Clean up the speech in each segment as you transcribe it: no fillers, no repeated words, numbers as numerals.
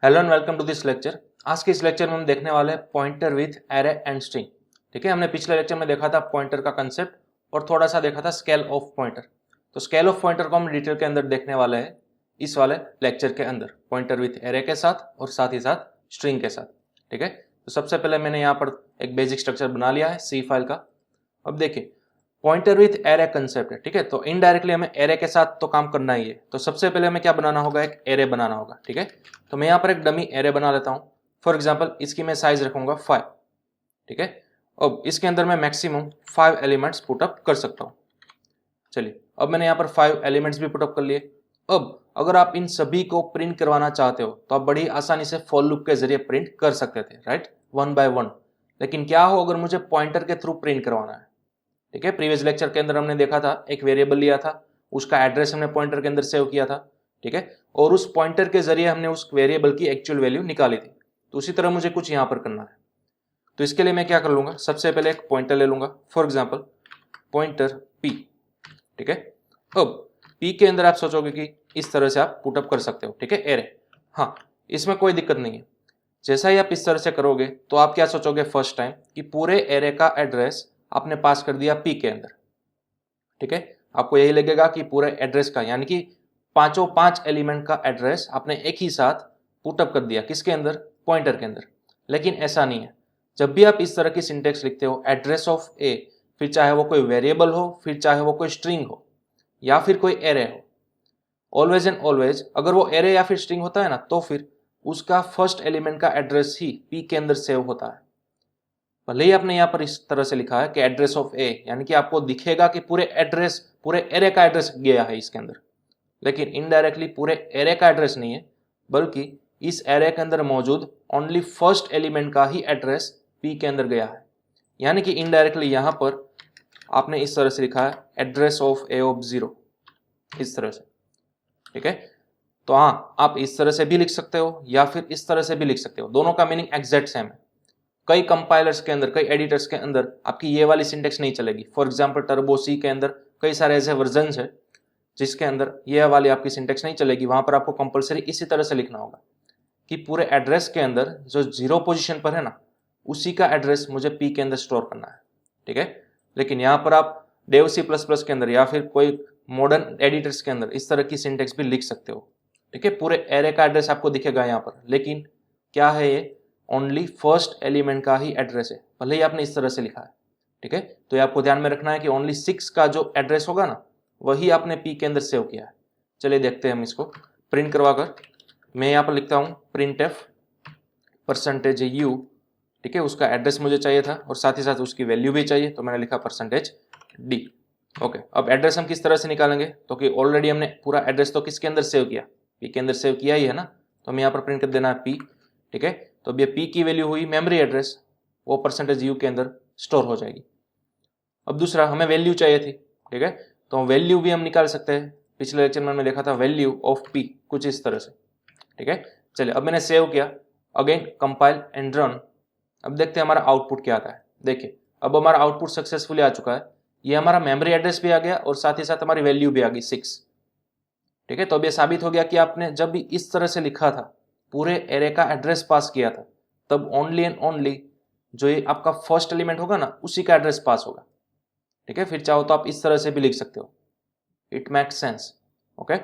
Hello and welcome to this lecture. आज के इस लेक्चर में हम देखने वाले हैं pointer with array and string. ठीक है, हमने पिछले लेक्चर में देखा था पॉइंटर का कंसेप्ट और थोड़ा सा देखा था स्केल ऑफ पॉइंटर। तो स्केल ऑफ पॉइंटर को हम डिटेल के अंदर देखने वाले हैं इस वाले लेक्चर के अंदर, पॉइंटर विथ एरे के साथ और साथ ही साथ स्ट्रिंग के साथ। ठीक है, तो सबसे पहले मैंने यहाँ पर एक बेसिक स्ट्रक्चर बना लिया है सी फाइल का। अब देखिए पॉइंटर विथ एरे कंसेप्ट है। ठीक है, तो इनडायरेक्टली हमें एरे के साथ तो काम करना ही है। तो सबसे पहले हमें क्या बनाना होगा, एक एरे बनाना होगा। ठीक है, तो मैं यहाँ पर एक डमी एरे बना लेता हूँ। फॉर एग्जाम्पल इसकी मैं साइज रखूंगा 5। ठीक है, अब इसके अंदर मैं मैक्सिमम 5 एलिमेंट्स पुटअप कर सकता हूँ। चलिए, अब मैंने यहाँ पर 5 एलिमेंट्स भी पुटअप कर लिए। अब अगर आप इन सभी को प्रिंट करवाना चाहते हो तो आप बड़ी आसानी से फॉर लूप के जरिए प्रिंट कर सकते थे, राइट, 1 बाय 1। लेकिन क्या हो अगर मुझे पॉइंटर के थ्रू प्रिंट करवाना है। ठीक है, प्रीवियस लेक्चर के अंदर हमने देखा था एक वेरिएबल लिया था, उसका एड्रेस हमने पॉइंटर के अंदर सेव किया था। ठीक है, और उस पॉइंटर के जरिए हमने उस वेरिएबल की एक्चुअल वैल्यू निकाली थी। तो उसी तरह मुझे कुछ यहाँ पर करना है। तो इसके लिए मैं क्या कर लूंगा, सबसे पहले एक पॉइंटर ले लूंगा, फॉर एग्जाम्पल पॉइंटर p। ठीक है, अब p के अंदर आप सोचोगे कि इस तरह से आप पुटअप कर सकते हो। ठीक है, एरे, हाँ, इसमें कोई दिक्कत नहीं है। जैसा ही आप इस तरह से करोगे तो आप क्या सोचोगे फर्स्ट टाइम कि पूरे एरे का एड्रेस आपने पास कर दिया p के अंदर। ठीक है, आपको यही लगेगा कि पूरे एड्रेस का, यानी कि पांचों 5 एलिमेंट का एड्रेस आपने एक ही साथ पुटअप कर दिया, किसके अंदर, पॉइंटर के अंदर। लेकिन ऐसा नहीं है। जब भी आप इस तरह की सिंटेक्स लिखते हो, एड्रेस ऑफ ए, फिर चाहे वो कोई वेरिएबल हो, फिर चाहे वो कोई स्ट्रिंग हो या फिर कोई एरे हो, ऑलवेज एंड ऑलवेज अगर वो एरे या फिर स्ट्रिंग होता है ना, तो फिर उसका फर्स्ट एलिमेंट का एड्रेस ही p के अंदर सेव होता है। भले ही आपने यहाँ पर इस तरह से लिखा है कि एड्रेस ऑफ ए, यानी कि आपको दिखेगा कि पूरे एड्रेस, पूरे एरे का एड्रेस गया है इसके अंदर, लेकिन इनडायरेक्टली पूरे एरे का एड्रेस नहीं है, बल्कि इस एरे के अंदर मौजूद ओनली फर्स्ट एलिमेंट का ही एड्रेस p के अंदर गया है। यानी कि इनडायरेक्टली यहाँ पर आपने इस तरह से लिखा है एड्रेस ऑफ ए ऑफ 0, इस तरह से। ठीक है, तो हाँ, आप इस तरह से भी लिख सकते हो या फिर इस तरह से भी लिख सकते हो, दोनों का मीनिंग एग्जैक्ट सेम है। कई कंपाइलर्स के अंदर, कई एडिटर्स के अंदर आपकी ये वाली सिंटेक्स नहीं चलेगी। फॉर एग्जांपल टर्बो सी के अंदर कई सारे ऐसे वर्जन्स है जिसके अंदर ये वाली आपकी सिंटेक्स नहीं चलेगी। वहां पर आपको कंपलसरी इसी तरह से लिखना होगा कि पूरे एड्रेस के अंदर जो 0 पोजीशन पर है ना, उसी का एड्रेस मुझे p के अंदर स्टोर करना है। ठीक है, लेकिन यहाँ पर आप डेव C++ के अंदर या फिर कोई मॉडर्न एडिटर्स के अंदर इस तरह की सिंटेक्स भी लिख सकते हो। ठीक है, पूरे एरे का एड्रेस आपको दिखेगा यहाँ पर, लेकिन क्या है ये, ओनली फर्स्ट एलिमेंट का ही एड्रेस है, भले ही आपने इस तरह से लिखा है। ठीक है, तो ये आपको ध्यान में रखना है कि ओनली 6 का जो एड्रेस होगा ना, वही आपने p के अंदर सेव किया है। चलिए देखते हैं हम इसको प्रिंट करवाकर। मैं यहाँ पर लिखता हूँ printf %u। ठीक है, उसका एड्रेस मुझे चाहिए था और साथ ही साथ उसकी वैल्यू भी चाहिए, तो मैंने लिखा %d। ओके, अब एड्रेस हम किस तरह से निकालेंगे, तो कि ऑलरेडी हमने पूरा एड्रेस तो किसके अंदर सेव किया, p के अंदर सेव किया ही है ना, तो हमें यहाँ पर प्रिंट कर देना है p। ठीक है, तो अब ये p की वैल्यू हुई मेमोरी एड्रेस, वो %u के अंदर स्टोर हो जाएगी। अब दूसरा हमें वैल्यू चाहिए थी। ठीक है, तो वैल्यू भी हम निकाल सकते हैं। पिछले लेक्चर में हमने देखा था वैल्यू ऑफ p कुछ इस तरह से। ठीक है, चलिए अब मैंने सेव किया, अगेन कंपाइल एंड रन। अब देखते हैं हमारा आउटपुट क्या आता है। देखिए अब हमारा आउटपुट सक्सेसफुली आ चुका है। ये हमारा मेमोरी एड्रेस भी आ गया और साथ ही साथ हमारी वैल्यू भी आ गई 6। ठीक है, तो अब ये साबित हो गया कि आपने जब भी इस तरह से लिखा था, पूरे एरे का एड्रेस पास किया था, तब ओनली एंड ओनली जो ये आपका फर्स्ट एलिमेंट होगा ना, उसी का एड्रेस पास होगा। ठीक है, फिर चाहो तो आप इस तरह से भी लिख सकते हो, इट मेक्स सेंस। ओके,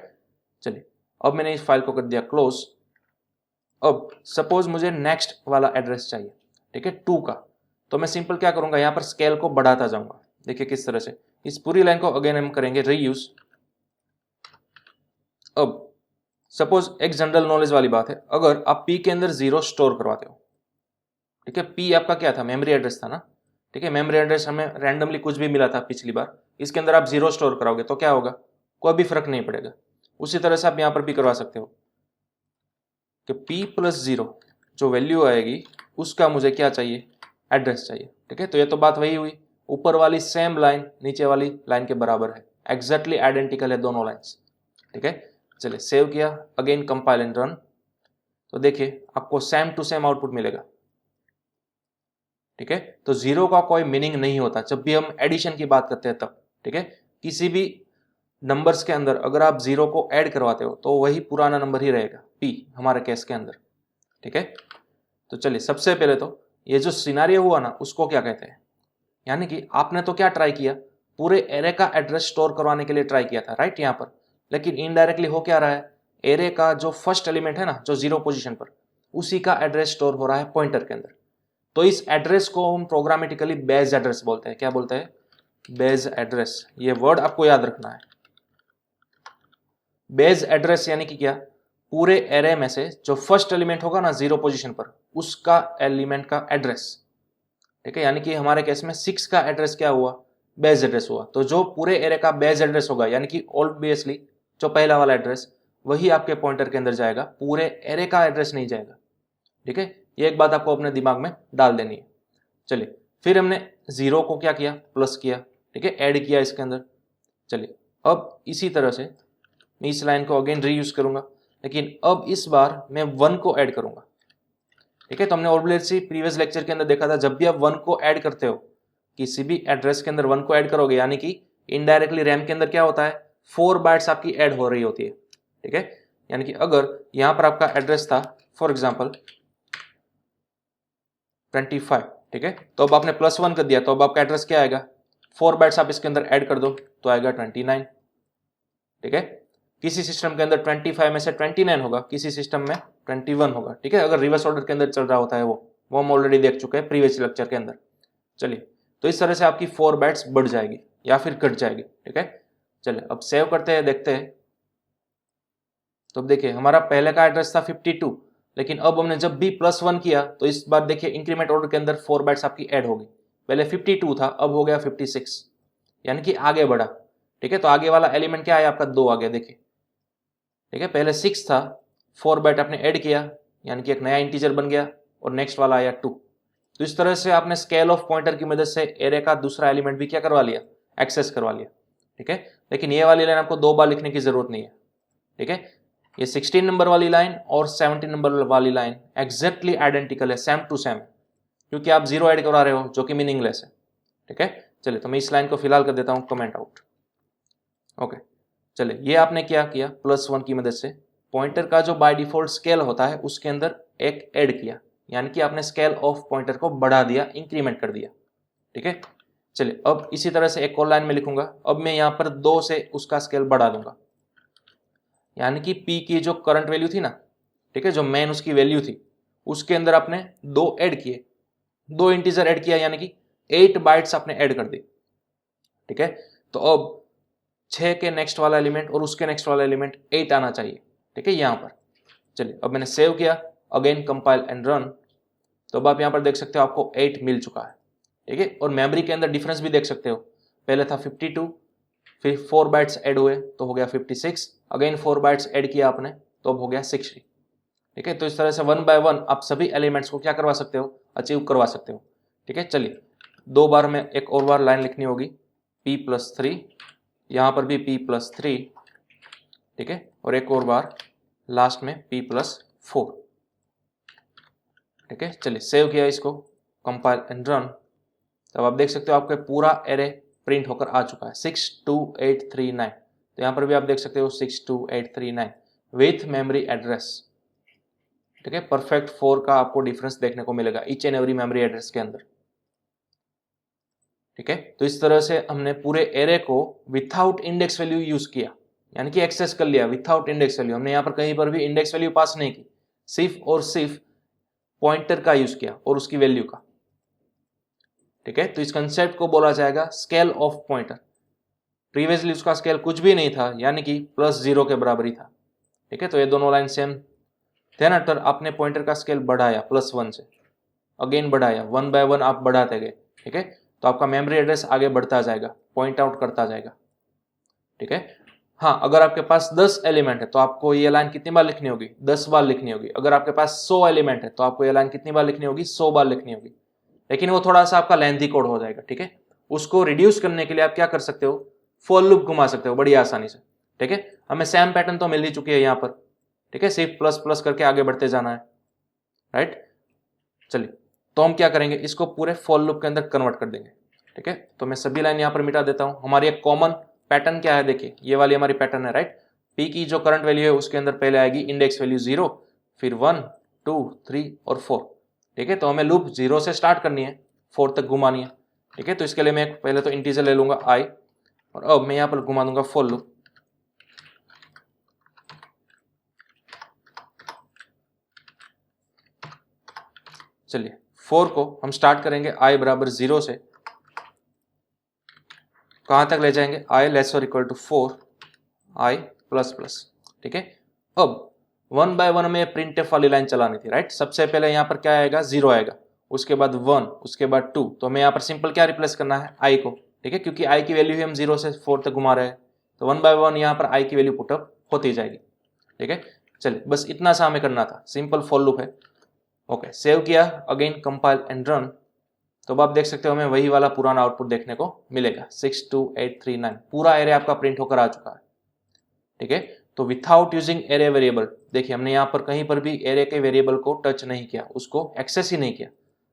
चलिए अब मैंने इस फाइल को कर दिया क्लोज। अब सपोज मुझे नेक्स्ट वाला एड्रेस चाहिए, ठीक है, 2 का। तो मैं सिंपल क्या करूंगा, यहाँ पर स्केल को बढ़ाता जाऊंगा। देखिए किस तरह से, इस पूरी लाइन को अगेन हम करेंगे रीयूज। अब सपोज एक जनरल नॉलेज वाली बात है, अगर आप p के अंदर 0 स्टोर करवाते हो, ठीक है, p आपका क्या था, मेमोरी एड्रेस था ना। ठीक है, मेमोरी एड्रेस हमें रैंडमली कुछ भी मिला था पिछली बार, इसके अंदर आप 0 स्टोर कराओगे तो क्या होगा, कोई भी फर्क नहीं पड़ेगा। उसी तरह से आप यहाँ पर भी करवा सकते हो कि p+0 जो वैल्यू आएगी उसका मुझे क्या चाहिए, एड्रेस चाहिए। ठीक है, तो ये तो बात वही हुई, ऊपर वाली सेम लाइन नीचे वाली लाइन के बराबर है, एग्जैक्टली आइडेंटिकल है दोनों लाइंस। ठीक है, चलिए सेव किया, अगेन कंपाइल एंड रन। तो देखिए आपको सेम टू सेम आउटपुट मिलेगा। ठीक है, तो 0 का कोई मीनिंग नहीं होता जब भी हम एडिशन की बात करते हैं तब। ठीक है, किसी भी नंबर्स के अंदर अगर आप 0 को ऐड करवाते हो तो वही पुराना नंबर ही रहेगा p हमारे केस के अंदर। ठीक है। तो चलिए सबसे पहले तो ये जो सिनारियो हुआ ना उसको क्या कहते हैं, यानी कि आपने तो क्या ट्राई किया, पूरे एरे का एड्रेस स्टोर करवाने के लिए ट्राई किया था, राइट, यहाँ पर, लेकिन इनडायरेक्टली हो क्या रहा है, एरे का जो फर्स्ट एलिमेंट है ना, जो 0 पोजीशन पर, उसी का एड्रेस स्टोर हो रहा है पॉइंटर के अंदर। तो इस एड्रेस को हम प्रोग्रामेटिकली बेस एड्रेस बोलते हैं। क्या बोलते हैं? Base address. ये वर्ड आपको याद रखना है। बेस एड्रेस यानी कि क्या, पूरे एरे में से जो फर्स्ट एलिमेंट होगा ना 0 पोजीशन पर, उसका एलिमेंट का एड्रेस, ठीक है। यानी कि हमारे केस में 6 का एड्रेस क्या हुआ, बेस एड्रेस हुआ। तो जो पूरे एरे का बेस एड्रेस होगा, यानी कि ऑब्वियसली जो पहला वाला एड्रेस, वही आपके पॉइंटर के अंदर जाएगा, पूरे एरे का एड्रेस नहीं जाएगा, ठीक है। ये एक बात आपको अपने दिमाग में डाल देनी है। चलिए फिर हमने 0 को क्या किया, प्लस किया, ठीक है, ऐड किया इसके अंदर। चलिए अब इसी तरह से मैं इस लाइन को अगेन रीयूज करूंगा, लेकिन अब इस बार मैं 1 को ऐड करूंगा, ठीक है। तो हमने ऑब्वियसली प्रीवियस लेक्चर के अंदर देखा था, जब भी आप 1 को ऐड करते हो, किसी भी एड्रेस के अंदर 1 को ऐड करोगे, यानी कि इनडायरेक्टली रैम के अंदर क्या होता है, 4 बाइट्स आपकी ऐड हो रही होती है, ठीक है। यानी कि अगर यहां पर आपका एड्रेस था फॉर एग्जाम्पल 25, ठीक है, तो अब आपने +1 कर दिया, तो अब आपका एड्रेस क्या आएगा, 4 बाइट्स आप इसके अंदर ऐड कर दो तो आएगा 29, ठीक है। किसी सिस्टम के अंदर 25 में से 29 होगा, किसी सिस्टम में 21 होगा, ठीक है, अगर रिवर्स ऑर्डर के अंदर चल रहा होता है वो हम ऑलरेडी देख चुके हैं प्रीवियस लेक्चर के अंदर। चलिए तो इस तरह से आपकी 4 बाइट्स बढ़ जाएगी या फिर घट जाएगी, ठीक है। चलिए अब सेव करते हैं, देखते हैं। तो अब देखिए हमारा पहले का एड्रेस था 52, लेकिन अब हमने जब भी +1 किया तो इस बार देखिए इंक्रीमेंट ऑर्डर के अंदर 4 बाइट्स आपकी ऐड होगी। पहले 52 था, अब हो गया 56, यानी कि आगे बढ़ा, ठीक है। तो आगे वाला एलिमेंट क्या आया आपका, 2 आ गया, देखिए, ठीक है। पहले 6 था, 4 बाइट आपने ऐड किया, यानी कि एक नया इंटीजर बन गया, और नेक्स्ट वाला आया 2। तो इस तरह से आपने स्केल ऑफ पॉइंटर की मदद से एरे का दूसरा एलिमेंट भी क्या करवा लिया, एक्सेस करवा लिया, ठीक है। लेकिन ये वाली लाइन आपको 2 बार लिखने की जरूरत नहीं है, ठीक है। ये 16 नंबर वाली लाइन और 17 नंबर वाली लाइन एग्जैक्टली आइडेंटिकल है, सेम टू सेम, क्योंकि आप 0 ऐड करवा रहे हो जो कि मीनिंगलेस है, ठीक है। चलिए तो मैं इस लाइन को फिलहाल कर देता हूं कमेंट आउट। ओके, चलिए ये आपने क्या किया, +1 की मदद से पॉइंटर का जो बाय डिफॉल्ट स्केल होता है उसके अंदर एक ऐड किया, यानी कि आपने स्केल ऑफ पॉइंटर को बढ़ा दिया, इंक्रीमेंट कर दिया, ठीक है। चलिए अब इसी तरह से एक और लाइन में लिखूंगा, अब मैं यहाँ पर 2 से उसका स्केल बढ़ा दूंगा, यानी कि P की जो करंट वैल्यू थी ना, ठीक है, जो मेन उसकी वैल्यू थी, उसके अंदर आपने 2 ऐड किए, 2 इंटीजर ऐड किया, यानी कि 8 बाइट्स आपने ऐड कर दी, ठीक है। तो अब 6 के नेक्स्ट वाला एलिमेंट और उसके नेक्स्ट वाला एलिमेंट 8 आना चाहिए, ठीक है, यहां पर। चलिए अब मैंने सेव किया, अगेन कंपाइल एंड रन, तो अब आप यहां पर देख सकते हो आपको 8 मिल चुका है, ठीक है। और मेमोरी के अंदर डिफरेंस भी देख सकते हो, पहले था 52, फिर 4 बाइट्स ऐड हुए तो हो गया 56, अगेन 4 बाइट्स ऐड किया आपने तो अब हो गया 60, ठीक है। तो इस तरह से 1 बाय 1 आप सभी एलिमेंट्स को क्या करवा सकते हो, अचीव करवा सकते हो, ठीक है। चलिए 2 बार में एक और बार लाइन लिखनी होगी, P+3, यहां पर भी P+3, ठीक है, और एक और बार लास्ट में P+4, ठीक है। चलिए सेव किया इसको, कंपाइल एंड रन, तब आप देख सकते हो आपका पूरा एरे प्रिंट होकर आ चुका है 62839। तो यहां पर भी आप देख सकते हो 62839 विथ मेमोरी एड्रेस, ठीक है। परफेक्ट 4 का आपको डिफरेंस देखने को मिलेगा each and every memory address के अंदर, ठीक है। तो इस तरह से हमने पूरे एरे को विथआउट इंडेक्स वैल्यू यूज किया, यानी कि एक्सेस कर लिया विथआउट इंडेक्स वैल्यू। हमने यहाँ पर कहीं पर भी इंडेक्स वैल्यू पास नहीं की, सिर्फ और सिर्फ पॉइंटर का यूज किया और उसकी वैल्यू का, ठीक है। तो इस कंसेप्ट को बोला जाएगा स्केल ऑफ पॉइंटर। प्रीवियसली उसका स्केल कुछ भी नहीं था, यानी कि +0 के बराबर ही था, ठीक है। तो ये दोनों लाइन सेम। देन आफ्टर आपने पॉइंटर का स्केल बढ़ाया +1 से, अगेन बढ़ाया, 1 बाय 1 आप बढ़ाते गए, ठीक है। तो आपका मेमोरी एड्रेस आगे बढ़ता जाएगा, पॉइंट आउट करता जाएगा, ठीक है। हाँ, अगर आपके पास 10 एलिमेंट है तो आपको ये लाइन कितनी बार लिखनी होगी, 10 बार लिखनी होगी। अगर आपके पास 100 एलिमेंट है तो आपको ये लाइन कितनी बार लिखनी होगी, 100 बार लिखनी होगी। लेकिन वो थोड़ा सा आपका लेंथी कोड हो जाएगा, ठीक है। उसको रिड्यूस करने के लिए आप क्या कर सकते हो, फॉर लूप घुमा सकते हो बड़ी आसानी से, ठीक है। हमें सेम पैटर्न तो मिल ही चुकी है यहाँ पर, ठीक है, सिर्फ प्लस प्लस करके आगे बढ़ते जाना है, राइट। चलिए तो हम क्या करेंगे, इसको पूरे फॉर लूप के अंदर कन्वर्ट कर देंगे, ठीक है। तो मैं सभी लाइन यहाँ पर मिटा देता हूँ। हमारी एक कॉमन पैटर्न क्या है, देखिए ये वाली हमारी पैटर्न है, राइट। P की जो करंट वैल्यू है उसके अंदर पहले आएगी इंडेक्स वैल्यू 0, फिर 1, 2, 3 और 4। ठीक है, तो हमें लूप 0 से स्टार्ट करनी है, 4 तक घुमानी है। ठीक है, तो इसके लिए मैं पहले तो इंटीजर ले लूंगा i, और अब मैं यहाँ पर घुमा दूंगा फॉर लूप। चलिए 4 को हम स्टार्ट करेंगे i बराबर 0 से, कहां तक ले जाएंगे, i लेस और equal to 4, i plus plus. ठीक है, अब 1 बाय 1 में प्रिंटफ वाली लाइन चलानी थी, राइट। सबसे पहले यहाँ पर क्या आएगा, 0 आएगा, उसके बाद 1, उसके बाद 2, तो हमें यहाँ पर सिंपल क्या रिप्लेस करना है, i को। ठीक है, क्योंकि i की वैल्यू ही हम 0 से 4 तक घुमा रहे हैं, तो 1 बाय 1 यहाँ पर i की वैल्यू पुटअप होती जाएगी। ठीक है, चलिए बस इतना सा हमें करना था, सिंपल फॉर लूप है। ओके, सेव किया, अगेन कंपाइल एंड रन, तो अब आप देख सकते हो हमें वही वाला पुराना आउटपुट देखने को मिलेगा, 6, 2, 8, 3, 9 पूरा एरे आपका प्रिंट होकर आ चुका है। ठीक है, तो विथआउट यूजिंग एरे वेरिएबल, देखिए हमने यहाँ पर कहीं पर भी एरे के वेरिएबल को टच नहीं किया, उसको एक्सेस ही नहीं किया,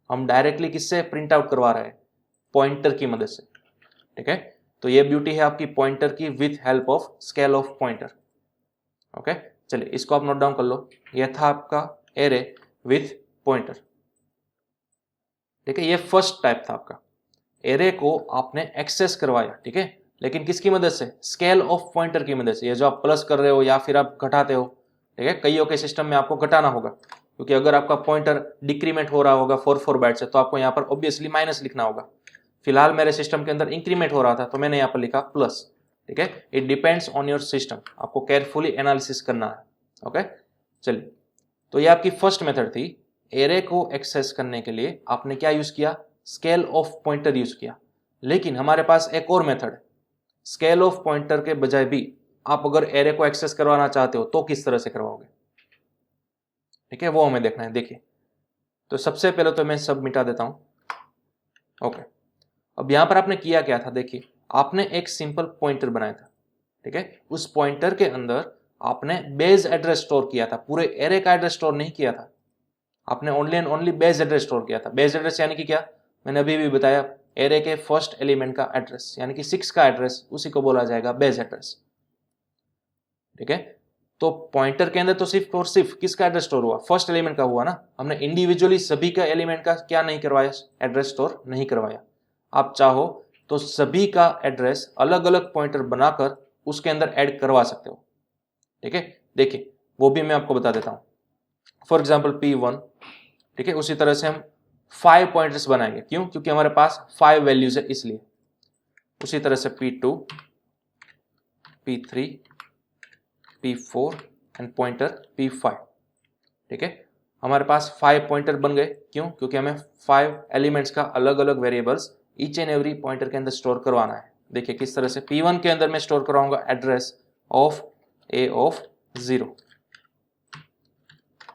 हम डायरेक्टली किससे प्रिंट आउट करवा रहे हैं, पॉइंटर की मदद से। ठीक है, तो ये ब्यूटी है आपकी पॉइंटर की with help of scale of pointer. Okay, चलिए इसको आप नोट डाउन कर लो, यह था आपका एरे विथ पॉइंटर। ठीक है, ये फर्स्ट टाइप था आपका, एरे को आपने एक्सेस करवाया। ठीक है, लेकिन किसकी मदद से, स्केल ऑफ पॉइंटर की मदद से। ये जो आप प्लस कर रहे हो या फिर आप घटाते हो, ठीक है, कईयों के सिस्टम में आपको घटाना होगा, क्योंकि अगर आपका पॉइंटर डिक्रीमेंट हो रहा होगा 4 बाइट से, तो आपको यहाँ पर ऑब्वियसली माइनस लिखना होगा। फिलहाल मेरे सिस्टम के अंदर इंक्रीमेंट हो रहा था, तो मैंने यहाँ पर लिखा प्लस। ठीक है, it depends on your system, आपको केयरफुली एनालिसिस करना है। ओके, चलिए, तो ये आपकी फर्स्ट मेथड थी, एरे को एक्सेस करने के लिए आपने क्या यूज किया, स्केल ऑफ पॉइंटर यूज किया। लेकिन हमारे पास एक और मेथड है, स्केल ऑफ पॉइंटर के बजाय भी आप अगर एरे को एक्सेस करवाना चाहते हो तो किस तरह से करवाओगे। ठीक है, वो हमें देखना है। देखिए, तो सबसे पहले तो मैं सब मिटा देता हूं। ओके, अब यहां पर आपने किया क्या था, देखिए आपने एक सिंपल पॉइंटर बनाया था। ठीक है, उस पॉइंटर के अंदर आपने बेस एड्रेस स्टोर किया था, पूरे एरे का एड्रेस स्टोर नहीं किया था, आपने only and only base address store किया था। बेस एड्रेस यानी कि क्या, मैंने अभी भी बताया, एरे के फर्स्ट एलिमेंट का एड्रेस, यानी कि 6 का एड्रेस, उसी को बोला जाएगा बेस एड्रेस। ठीक है, तो पॉइंटर के अंदर तो सिर्फ और सिर्फ किसका एड्रेस स्टोर हुआ, फर्स्ट एलिमेंट का हुआ ना। हमने इंडिविजुअली सभी का एलिमेंट का क्या नहीं करवाया, एड्रेस स्टोर नहीं करवाया। आप चाहो तो सभी का एड्रेस अलग अलग पॉइंटर बनाकर उसके अंदर ऐड करवा सकते हो। ठीक है, देखिए वो भी मैं आपको बता देता हूं। फॉर एग्जाम्पल P1, ठीक है, उसी तरह से हम 5 पॉइंटर्स बनाएंगे, क्यों, क्योंकि हमारे पास 5 वैल्यूज है इसलिए। उसी तरह से P2, P3, P4 and pointer P5। ठीक है, हमारे पास 5 पॉइंटर बन गए, क्यों, क्योंकि हमें 5 एलिमेंट्स का अलग अलग variables each and every pointer के अंदर स्टोर करवाना है। देखिए किस तरह से, P1 के अंदर मैं स्टोर कराऊंगा एड्रेस ऑफ A ऑफ 0।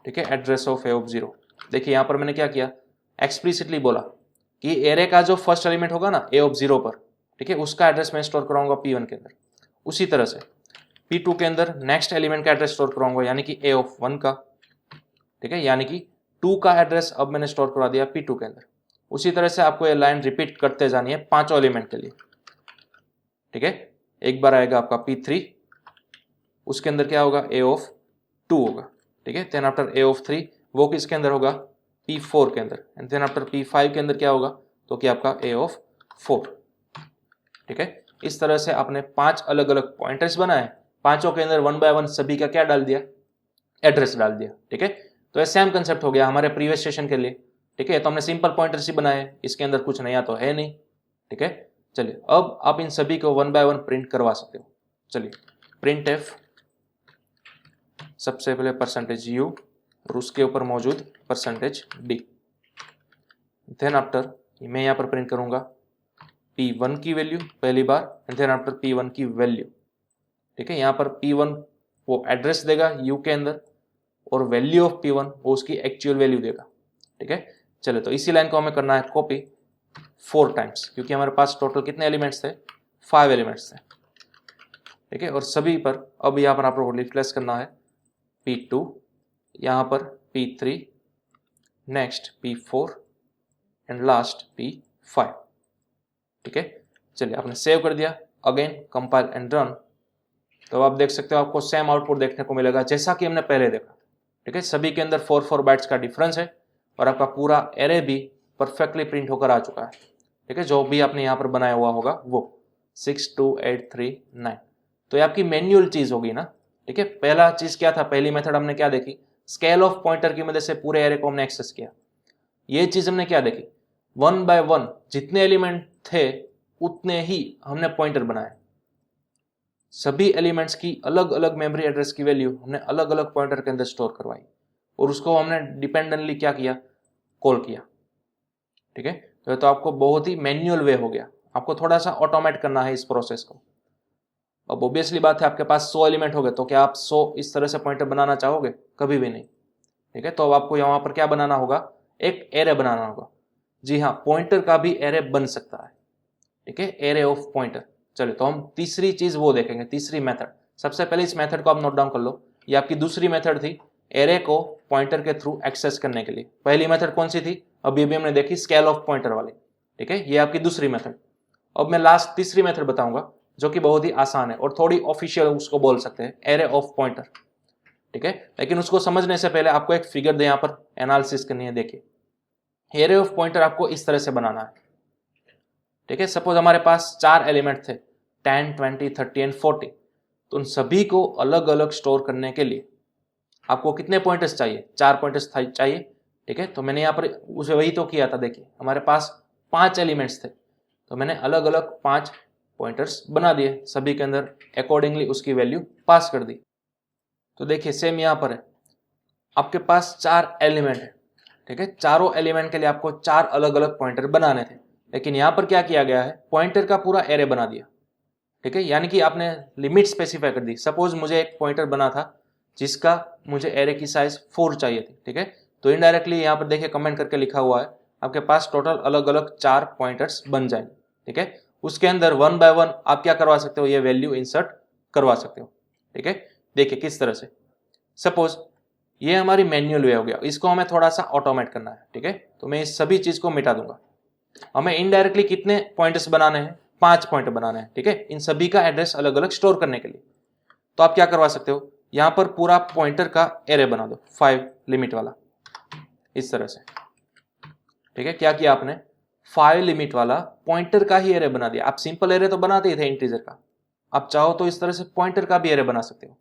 ठीक है, एड्रेस ऑफ A ऑफ 0। देखिए यहां पर मैंने क्या किया, एक्सप्लिसिटली बोला कि एरे का जो फर्स्ट एलिमेंट होगा ना A ऑफ 0 पर, ठीक है, उसका एड्रेस मैं स्टोर कराऊंगा P1 के अंदर। उसी तरह से P2 के अंदर नेक्स्ट एलिमेंट का एड्रेस स्टोर कराऊंगा, यानी कि A ऑफ 1 का। ठीक है, यानी कि 2 का एड्रेस अब मैंने स्टोर करा दिया P2 के अंदर। उसी तरह से आपको ये लाइन रिपीट करते जानी है पांचों एलिमेंट के लिए। ठीक है, एक बार आएगा आपका P3, उसके अंदर क्या होगा, A ऑफ 2 होगा। ठीक है, देन आफ्टर A ऑफ 3 वो किसके अंदर होगा, P4 के अंदर, एंड देन आफ्टर P5 के अंदर क्या होगा, तो क्या आपका A ऑफ 4। ठीक है, इस तरह से आपने 5 अलग अलग पॉइंटर्स बनाए, पांचों के अंदर 1 बाय 1 सभी का क्या डाल दिया, एड्रेस डाल दिया। ठीक है, तो ये सेम कंसेप्ट हो गया हमारे प्रीवियस सेशन के लिए। ठीक है, तो हमने सिंपल पॉइंटर्स ही बनाए, इसके अंदर कुछ नया तो है नहीं। ठीक है, चलिए अब आप इन सभी को 1 बाय 1 प्रिंट करवा सकते हो। चलिए प्रिंट एफ, सबसे पहले %u और उसके ऊपर मौजूद %d। देन आफ्टर मैं यहाँ पर प्रिंट करूंगा P1 की वैल्यू पहली बार, एंड देन आफ्टर P1 की वैल्यू। ठीक है, यहाँ पर P1 वो एड्रेस देगा u के अंदर, और वैल्यू ऑफ P1 वो उसकी एक्चुअल वैल्यू देगा। ठीक है, चलो तो इसी लाइन को हमें करना है कॉपी 4 टाइम्स, क्योंकि हमारे पास टोटल कितने एलिमेंट्स थे, 5 एलिमेंट्स थे। ठीक है, और सभी पर अब यहाँ पर आपको रिप्लेस करना है P2, यहाँ पर P3, next P4 and last P5। ठीक है, चलिए आपने सेव कर दिया, अगेन कंपाइल एंड रन, तो आप देख सकते हो आपको सेम आउटपुट देखने को मिलेगा जैसा कि हमने पहले देखा। ठीक है, सभी के अंदर 4 बाइट्स का डिफरेंस है और आपका पूरा एरे भी परफेक्टली प्रिंट होकर आ चुका है। ठीक है, जो भी आपने यहाँ पर बनाया हुआ होगा वो 6 2 8 3 9, तो ये आपकी मैन्युअल चीज होगी ना। ठीक है, पहला चीज क्या था, पहली मेथड हमने क्या देखी, स्केल ऑफ पॉइंटर की मदद से पूरे एरे को हमने एक्सेस किया। ये चीज हमने क्या देखी, 1 by 1 जितने एलिमेंट थे उतने ही हमने पॉइंटर बनाए। सभी एलिमेंट्स की अलग अलग मेमोरी एड्रेस की वैल्यू हमने अलग अलग पॉइंटर के अंदर स्टोर करवाई और उसको हमने डिपेंडेंटली क्या किया, कॉल किया। ठीक है, तो आपको बहुत ही मैन्युअल वे हो गया, आपको थोड़ा सा ऑटोमेट करना है इस प्रोसेस को। अब ऑब्वियसली बात है, आपके पास 100 एलिमेंट हो गए तो क्या आप 100 इस तरह से पॉइंटर बनाना चाहोगे, कभी भी नहीं। ठीक है, तो अब आपको यहाँ पर क्या बनाना होगा, एक एरे बनाना होगा। जी हाँ, पॉइंटर का भी एरे बन सकता है। ठीक है, एरे ऑफ पॉइंटर। चलिए, तो हम तीसरी चीज वो देखेंगे, तीसरी मेथड। सबसे पहले इस मेथड को आप नोट डाउन कर लो, ये आपकी दूसरी मेथड थी एरे को पॉइंटर के थ्रू एक्सेस करने के लिए। पहली मेथड कौन सी थी, अभी भी हमने देखी, स्केल ऑफ पॉइंटर वाली। ठीक है, ये आपकी दूसरी मेथड। अब मैं लास्ट तीसरी मेथड बताऊंगा जो कि बहुत ही आसान है और थोड़ी ऑफिशियल उसको बोल सकते हैं, एरे ऑफ पॉइंटर। ठीक है, लेकिन उसको समझने से पहले आपको एक फिगर दे यहाँ पर एनालिसिस करनी है। देखिए, एरे ऑफ पॉइंटर आपको इस तरह से बनाना है। ठीक है, सपोज हमारे पास 4 एलिमेंट थे, 10 20 30 एंड 40, तो उन सभी को अलग अलग स्टोर करने के लिए आपको कितने पॉइंटर्स चाहिए, 4 पॉइंटर्स चाहिए। ठीक है, तो मैंने यहाँ पर उसे वही तो किया था। देखिए, हमारे पास 5 एलिमेंट्स थे, तो मैंने अलग अलग 5 पॉइंटर्स बना दिए, सभी के अंदर अकॉर्डिंगली उसकी वैल्यू पास कर दी। तो देखिए, सेम यहाँ पर है, आपके पास 4 एलिमेंट है। ठीक है, चारों एलिमेंट के लिए आपको 4 अलग अलग पॉइंटर बनाने थे, लेकिन यहां पर क्या किया गया है, पॉइंटर का पूरा एरे बना दिया। ठीक है, यानी कि आपने लिमिट स्पेसिफाई कर दी। सपोज मुझे एक पॉइंटर बना था जिसका मुझे एरे की साइज 4 चाहिए थी। ठीक है, तो इनडायरेक्टली यहाँ पर देखिए कमेंट करके लिखा हुआ है, आपके पास टोटल अलग अलग 4 पॉइंटर्स बन जाएंगे। ठीक है, उसके अंदर 1 by 1 आप क्या करवा सकते हो, ये वैल्यू इंसर्ट करवा सकते हो। ठीक है, देखिए किस तरह से, सपोज ये हमारी मैन्युअल वे हो गया, इसको हमें थोड़ा सा ऑटोमेट करना है। ठीक है, तो मैं इस सभी चीज को मिटा दूंगा। हमें इनडायरेक्टली कितने पॉइंटर्स बनाने हैं, 5 पॉइंटर बनाने हैं। ठीक है, इन सभी का एड्रेस अलग अलग स्टोर करने के लिए तो आप क्या करवा सकते हो, यहां पर पूरा पॉइंटर का एरे बना दो 5 लिमिट वाला, इस तरह से। ठीक है, क्या किया आपने, 5 लिमिट वाला पॉइंटर का ही एरे बना दिया। आप सिंपल एरे तो बनाते ही थे इंटीजर का, आप चाहो तो इस तरह से पॉइंटर का भी एरे बना सकते हो।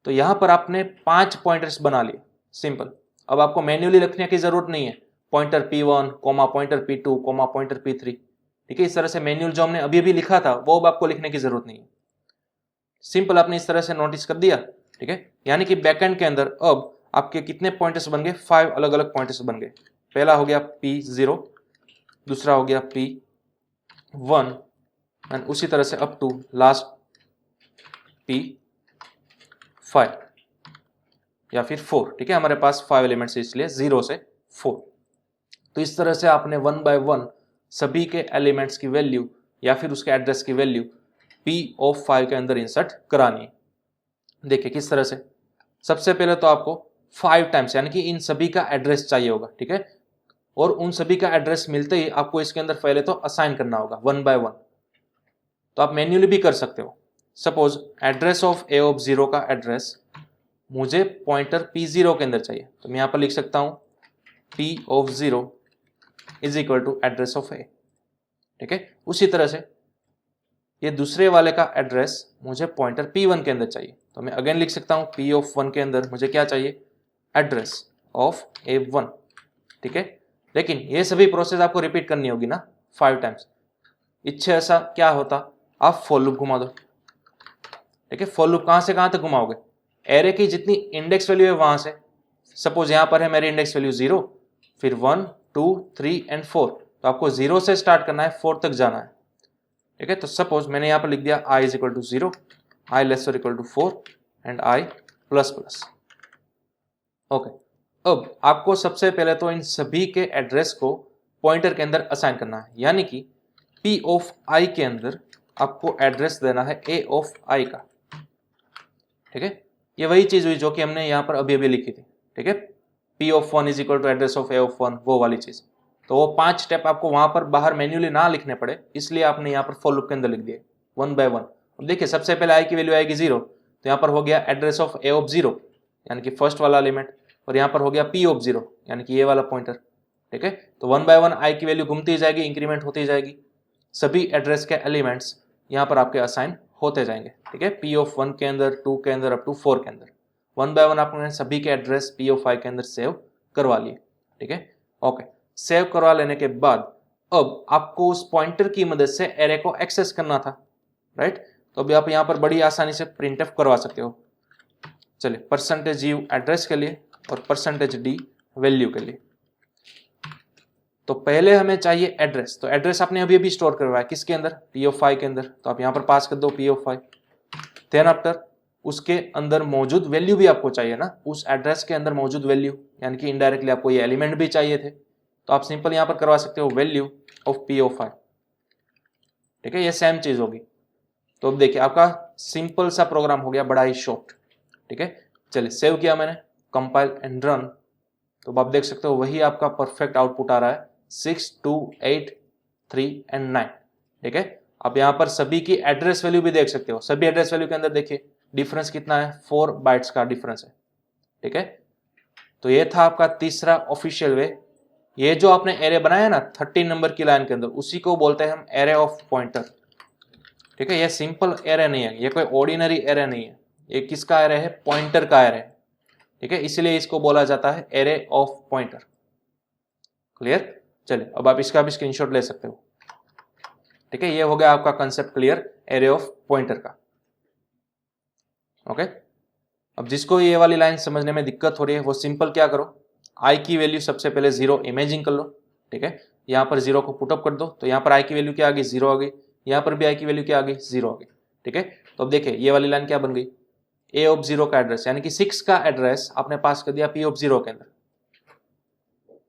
तो यहां पर आपने 5 पॉइंटर्स बना लिए, सिंपल। अब आपको मैन्युअली लिखने की जरूरत नहीं है, pointer P1 comma pointer P2 comma pointer P3। ठीक है, इस तरह से मैन्युअल जो हमने अभी अभी लिखा था वो अब आपको लिखने की जरूरत नहीं है, सिंपल आपने इस तरह से नोटिस कर दिया। ठीक है, यानी कि बैकएंड के अंदर अब आपके कितने पॉइंटर्स बन गए, 5 अलग अलग पॉइंटर्स बन गए। पहला हो गया P0, दूसरा हो गया P1 एंड उसी तरह से अप टू लास्ट P5 या फिर 4। ठीक है, हमारे पास 5 एलिमेंट्स है इसलिए 0 से 4। तो इस तरह से आपने 1 by 1 सभी के एलिमेंट्स की वैल्यू या फिर उसके एड्रेस की वैल्यू P of 5 के अंदर इंसर्ट करानी है। देखिए किस तरह से, सबसे पहले तो आपको 5 टाइम्स यानी कि इन सभी का एड्रेस चाहिए होगा। ठीक है, और उन सभी का एड्रेस मिलते ही आपको इसके अंदर पहले तो असाइन करना होगा 1 by 1। तो आप मैन्युअली भी कर सकते हो। Suppose address of A of 0 का एड्रेस मुझे पॉइंटर P0 के अंदर चाहिए, तो मैं यहां पर लिख सकता हूं P of 0 is equal to address of A। ठीक है, उसी तरह से ये दूसरे वाले का एड्रेस मुझे पॉइंटर P1 के अंदर चाहिए, तो मैं अगेन लिख सकता हूं P of 1 के अंदर मुझे क्या चाहिए, एड्रेस ऑफ A1। ठीक है, लेकिन ये सभी प्रोसेस आपको रिपीट करनी होगी ना 5 टाइम्स। इच्छा ऐसा क्या होता, आप फॉर लूप घुमा दो। ठीक है, फॉर लूप कहां से कहां तक घुमाओगे, एरे की जितनी इंडेक्स वैल्यू है वहां से। सपोज यहां पर है मेरी इंडेक्स वैल्यू 0, फिर 1 2 3 एंड 4, तो आपको 0 से स्टार्ट करना है, 4 तक जाना है। ठीक है, तो सपोज मैंने यहां पर लिख दिया I is equal to 0, I less और equal to 4 and I plus plus. Okay, अब आपको सबसे पहले तो इन सभी के एड्रेस को पॉइंटर के अंदर असाइन करना है, यानी कि P ऑफ I के अंदर आपको एड्रेस देना है A ऑफ I का। ठीक है, ये वही चीज हुई जो कि हमने यहाँ पर अभी अभी लिखी थी। ठीक है, P of 1 is equal to address of A of 1, वो वाली चीज। तो वो 5 स्टेप आपको वहां पर बाहर मैन्युअली ना लिखने पड़े, इसलिए आपने यहाँ पर फॉर लूप के अंदर लिख दिए 1 by 1। अब देखिए सबसे पहले I की वैल्यू आएगी 0, तो यहाँ पर हो गया एड्रेस ऑफ A ऑफ 0, यानी कि फर्स्ट वाला एलिमेंट, और यहाँ पर हो गया p ऑफ 0 यानी कि ये वाला पॉइंटर। ठीक है, तो 1 बाय 1 i की वैल्यू घूमती जाएगी, इंक्रीमेंट होती जाएगी, सभी एड्रेस के एलिमेंट्स यहाँ पर आपके असाइन होते जाएंगे। ठीक है, p ऑफ 1 के अंदर, 2 के अंदर, अप टू 4 के अंदर 1 बाय 1 आपने सभी के एड्रेस p ऑफ 5 के अंदर सेव करवा लिए। ठीक है, ओके, सेव करवा लेने के बाद अब आपको उस पॉइंटर की मदद से एरे को एक्सेस करना था, राइट। तो अभी आप यहाँ पर बड़ी आसानी से प्रिंटफ करवा सकते हो। चलिए, %u एड्रेस के लिए और %d वैल्यू के लिए। तो पहले हमें चाहिए एड्रेस, तो एड्रेस आपने अभी अभी स्टोर करवाया किसके अंदर, p ऑफ 5 के अंदर, तो आप यहाँ पर पास कर दो p ऑफ 5। देन आफ्टर उसके अंदर मौजूद वैल्यू भी आपको चाहिए ना, उस एड्रेस के अंदर मौजूद वैल्यू, यानी कि इनडायरेक्टली आपको ये एलिमेंट भी चाहिए थे, तो आप सिंपल यहाँ पर करवा सकते हो वैल्यू ऑफ p ऑफ 5। ठीक है, ये सेम चीज होगी। तो अब देखिए आपका सिंपल सा प्रोग्राम हो गया, बड़ा ही शॉर्ट। ठीक है, चलिए सेव किया मैंने, कंपाइल एंड रन, तो आप देख सकते हो वही आपका परफेक्ट आउटपुट आ रहा है 6, 2, 8, 3 एंड 9। ठीक है, आप यहाँ पर सभी की एड्रेस वैल्यू भी देख सकते हो, सभी एड्रेस वैल्यू के अंदर देखिए डिफरेंस कितना है, 4 बाइट्स का डिफरेंस है। ठीक है, तो ये था आपका तीसरा ऑफिशियल वे। ये जो आपने एरे बनाया ना 13 नंबर की लाइन के अंदर, उसी को बोलते हैं हम एरे ऑफ पॉइंटर। ठीक है, ये सिंपल एरे नहीं है, ये कोई ऑर्डिनरी एरे नहीं है, ये किसका एरे है, पॉइंटर का एरे है। ठीक है, इसलिए इसको बोला जाता है एरे ऑफ पॉइंटर। क्लियर, चलिए अब आप इसका भी स्क्रीनशॉट ले सकते हो। ठीक है, ये हो गया आपका concept clear array of pointer का। ओके, अब जिसको ये वाली लाइन समझने में दिक्कत हो रही है वो सिंपल क्या करो, आई की वैल्यू सबसे पहले 0 इमेजिन कर लो। ठीक है, यहाँ पर 0 को पुटअप कर दो, तो यहाँ पर आई की वैल्यू क्या आ गई, 0 आ गई, यहाँ पर भी आई की वैल्यू क्या आ गई, 0 आ गई। ठीक है, तो अब देखिए ये वाली लाइन क्या बन गई, a ऑफ 0 का एड्रेस यानी कि 6 का एड्रेस आपने पास कर दिया p ऑफ 0 के अंदर।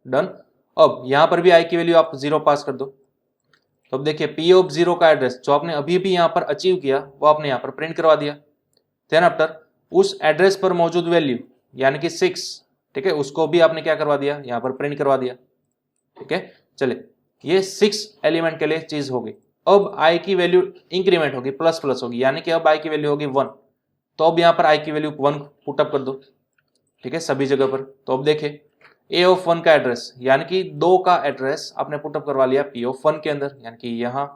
डन, अब यहाँ पर भी i की वैल्यू आप 0 पास कर दो, तो अब देखिए p ऑफ 0 का एड्रेस जो आपने अभी भी यहाँ पर अचीव किया वो आपने यहाँ पर प्रिंट करवा दिया। देन आफ्टर उस एड्रेस पर मौजूद वैल्यू यानी कि 6, ठीक है, उसको भी आपने क्या करवा दिया, यहाँ पर प्रिंट करवा दिया। ठीक है, चलिए ये 6 एलिमेंट के लिए चीज होगी। अब i की वैल्यू इंक्रीमेंट होगी, प्लस प्लस होगी, यानी कि अब i की वैल्यू होगी 1, तो अब यहाँ पर i की वैल्यू 1 पुटअप कर दो। ठीक है, सभी जगह पर, तो अब देखिए a ऑफ 1 का एड्रेस यानी कि 2 का एड्रेस आपने पुटअप करवा लिया p ऑफ 1 के अंदर यानी कि यहाँ।